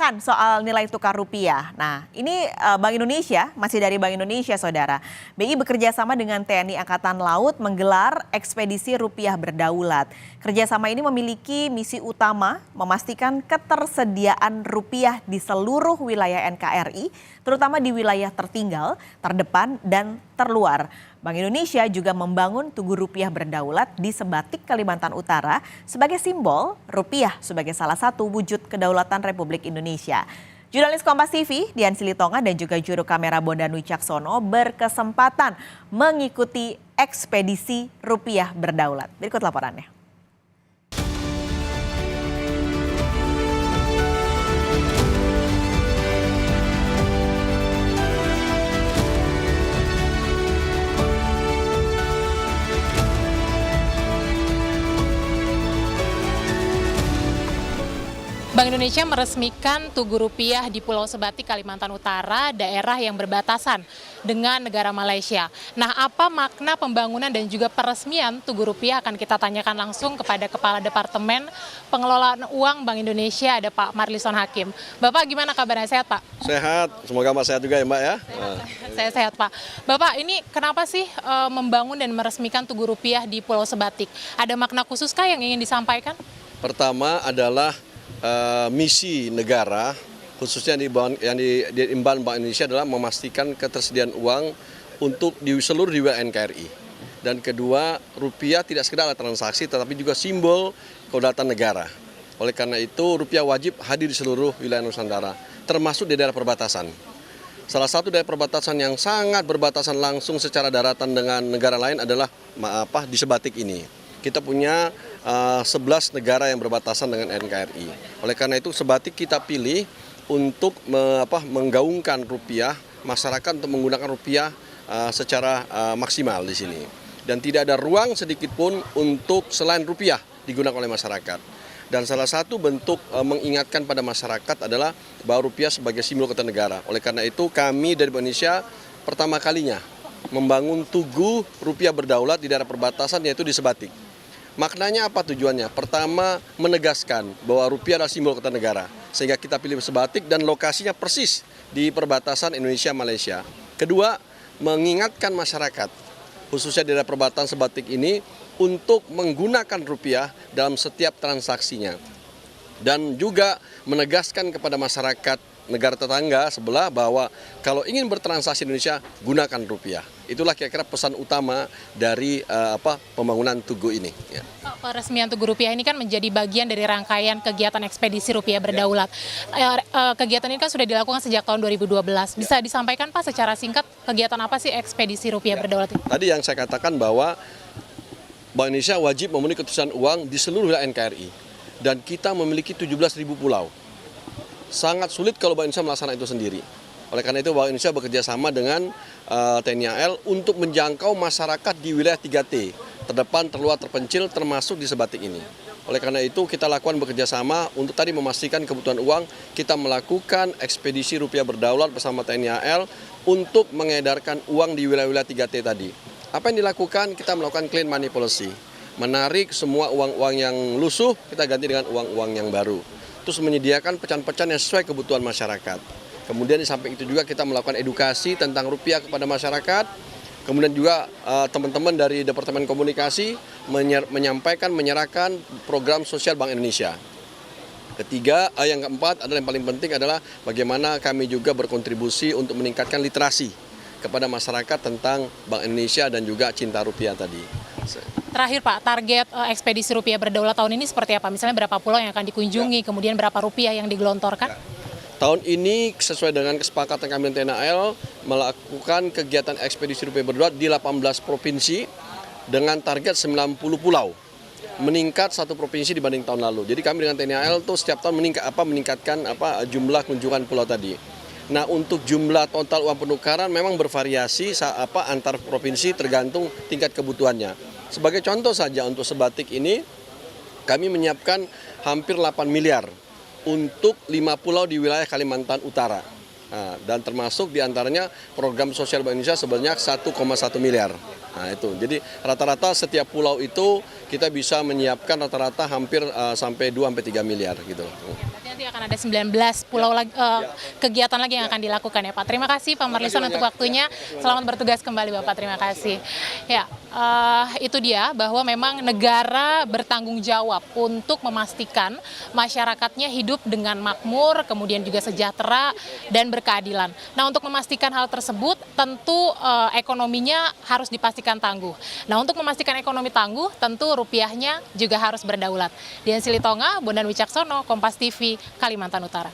menanyakan soal nilai tukar rupiah. Nah, ini Bank Indonesia, masih dari Bank Indonesia, Saudara. BI bekerja sama dengan TNI Angkatan Laut menggelar ekspedisi rupiah berdaulat. Kerjasama ini memiliki misi utama memastikan ketersediaan rupiah di seluruh wilayah NKRI, terutama di wilayah tertinggal, terdepan, dan terluar. Bank Indonesia juga membangun Tugu Rupiah Berdaulat di Sebatik, Kalimantan Utara sebagai simbol rupiah sebagai salah satu wujud kedaulatan Republik Indonesia. Jurnalis Kompas TV, Dian Silitonga dan juga juru kamera Bondan Wicaksono berkesempatan mengikuti ekspedisi rupiah berdaulat. Berikut laporannya. Bank Indonesia meresmikan Tugu Rupiah di Pulau Sebatik, Kalimantan Utara, daerah yang berbatasan dengan negara Malaysia. Nah, apa makna pembangunan dan juga peresmian Tugu Rupiah akan kita tanyakan langsung kepada Kepala Departemen Pengelolaan Uang Bank Indonesia, ada Pak Marlison Hakim. Bapak, gimana kabarnya? Sehat, Pak? Sehat, semoga Mbak sehat juga ya, Mbak ya. Saya sehat, Pak. Bapak, ini kenapa sih membangun dan meresmikan Tugu Rupiah di Pulau Sebatik? Ada makna khususkah yang ingin disampaikan? Pertama adalah misi negara, khususnya yang diemban Bank Indonesia adalah memastikan ketersediaan uang untuk di seluruh wilayah NKRI. Dan kedua, rupiah tidak sekedar alat transaksi, tetapi juga simbol kedaulatan negara. Oleh karena itu, rupiah wajib hadir di seluruh wilayah Nusantara, termasuk di daerah perbatasan. Salah satu daerah perbatasan yang sangat berbatasan langsung secara daratan dengan negara lain adalah di Sebatik ini. Kita punya 11 negara yang berbatasan dengan NKRI. Oleh karena itu Sebatik kita pilih untuk menggaungkan rupiah, masyarakat untuk menggunakan rupiah secara maksimal di sini. Dan tidak ada ruang sedikit pun untuk selain rupiah digunakan oleh masyarakat. Dan salah satu bentuk mengingatkan pada masyarakat adalah bahwa rupiah sebagai simbol ketanegara. Oleh karena itu kami dari Indonesia pertama kalinya membangun Tugu Rupiah Berdaulat di daerah perbatasan yaitu di Sebatik. Maknanya apa tujuannya? Pertama, menegaskan bahwa rupiah adalah simbol ketanegara. Sehingga kita pilih Sebatik dan lokasinya persis di perbatasan Indonesia-Malaysia. Kedua, mengingatkan masyarakat, khususnya di daerah perbatasan Sebatik ini, untuk menggunakan rupiah dalam setiap transaksinya. Dan juga menegaskan kepada masyarakat negara tetangga sebelah bahwa kalau ingin bertransaksi di Indonesia, gunakan rupiah. Itulah kira-kira pesan utama dari pembangunan Tugu ini. Ya. Peresmian Tugu Rupiah ini kan menjadi bagian dari rangkaian kegiatan ekspedisi rupiah berdaulat. Kegiatan ini kan sudah dilakukan sejak tahun 2012. Bisa disampaikan Pak secara singkat kegiatan apa sih ekspedisi rupiah berdaulat ini? Tadi yang saya katakan bahwa Bank Indonesia wajib memenuhi ketersediaan uang di seluruh wilayah NKRI. Dan kita memiliki 17.000 pulau. Sangat sulit kalau Bank Indonesia melaksanakan itu sendiri. Oleh karena itu Bank Indonesia bekerja sama dengan TNI AL untuk menjangkau masyarakat di wilayah 3T, terdepan, terluar, terpencil, termasuk di Sebatik ini. Oleh karena itu kita lakukan bekerja sama untuk tadi memastikan kebutuhan uang, kita melakukan ekspedisi rupiah berdaulat bersama TNI AL untuk mengedarkan uang di wilayah-wilayah 3T tadi. Apa yang dilakukan? Kita melakukan clean money policy, menarik semua uang-uang yang lusuh, kita ganti dengan uang-uang yang baru. Terus menyediakan pecahan-pecahan yang sesuai kebutuhan masyarakat. Kemudian di samping itu juga kita melakukan edukasi tentang rupiah kepada masyarakat. Kemudian juga teman-teman dari Departemen Komunikasi menyerahkan program sosial Bank Indonesia. Ketiga, yang keempat adalah yang paling penting adalah bagaimana kami juga berkontribusi untuk meningkatkan literasi kepada masyarakat tentang Bank Indonesia dan juga cinta rupiah tadi. Terakhir Pak, target ekspedisi rupiah berdaulat tahun ini seperti apa? Misalnya berapa pulau yang akan dikunjungi, kemudian berapa rupiah yang digelontorkan? Tahun ini sesuai dengan kesepakatan kami dengan TNI AL melakukan kegiatan ekspedisi rupiah berdaulat di 18 provinsi dengan target 90 pulau. Meningkat satu provinsi dibanding tahun lalu. Jadi kami dengan TNI AL itu setiap tahun meningkatkan jumlah kunjungan pulau tadi. Nah, untuk jumlah total uang penukaran memang bervariasi antar provinsi tergantung tingkat kebutuhannya. Sebagai contoh saja untuk Sebatik ini kami menyiapkan hampir 8 miliar untuk 5 pulau di wilayah Kalimantan Utara. Nah, dan termasuk diantaranya program sosial Bank Indonesia sebanyak 1,1 miliar. Nah, itu. Jadi rata-rata setiap pulau itu kita bisa menyiapkan rata-rata hampir sampai 2-3 miliar gitu. berarti akan ada 19 pulau lagi, kegiatan lagi yang akan dilakukan ya Pak. Terima kasih Pak Marlison untuk waktunya. Selamat bertugas kembali Bapak, terima kasih. Ya, itu dia bahwa memang negara bertanggung jawab untuk memastikan masyarakatnya hidup dengan makmur, kemudian juga sejahtera dan berkeadilan. Nah, untuk memastikan hal tersebut tentu ekonominya harus dipastikan tangguh. Nah, untuk memastikan ekonomi tangguh tentu rupiahnya juga harus berdaulat. Dian Silitonga, Bondan Wicaksono, Kompas TV, Kalimantan Utara.